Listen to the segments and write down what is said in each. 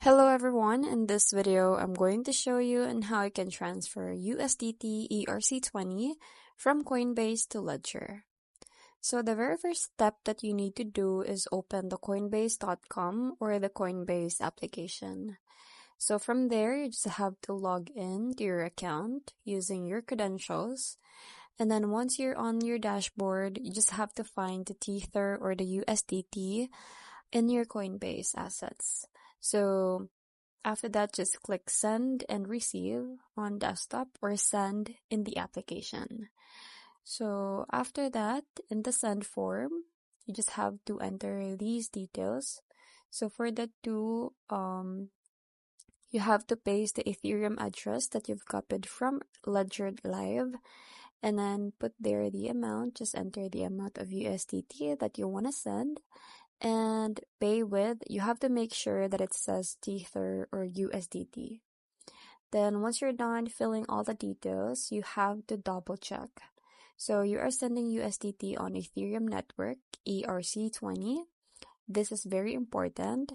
Hello everyone, in this video I'm going to show you on how you can transfer USDT ERC20 from Coinbase to Ledger. So the very first step that you need to do is open the coinbase.com or the Coinbase application. So from there you just have to log in to your account using your credentials. And then once you're on your dashboard, you just have to find the Tether or the USDT in your Coinbase assets. So after that, just click send and receive on desktop or send in the application. So after that, in the send form, you just have to enter these details. So for that too, you have to paste the Ethereum address that you've copied from Ledger Live and then put there the amount. Just enter the amount of USDT that you want to send. And pay with, you have to make sure that it says Tether or USDT. Then once you're done filling all the details, you have to double check. So you are sending USDT on Ethereum network ERC20. This is very important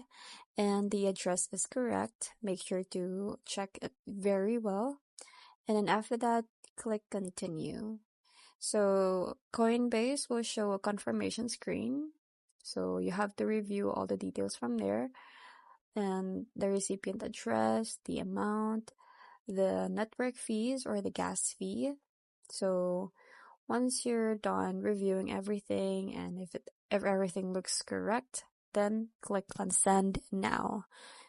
and the address is correct. Make sure to check it very well. And then after that, click continue. So Coinbase will show a confirmation screen. So you have to review all the details from there and the recipient address, the amount, the network fees or the gas fee. So once you're done reviewing everything and if everything looks correct, then click on send now.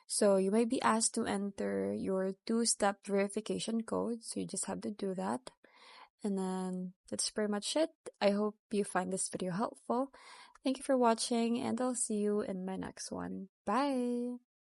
So you may be asked to enter your two-step verification code. So you just have to do that. And then that's pretty much it. I hope you find this video helpful. Thank you for watching and I'll see you in my next one. Bye!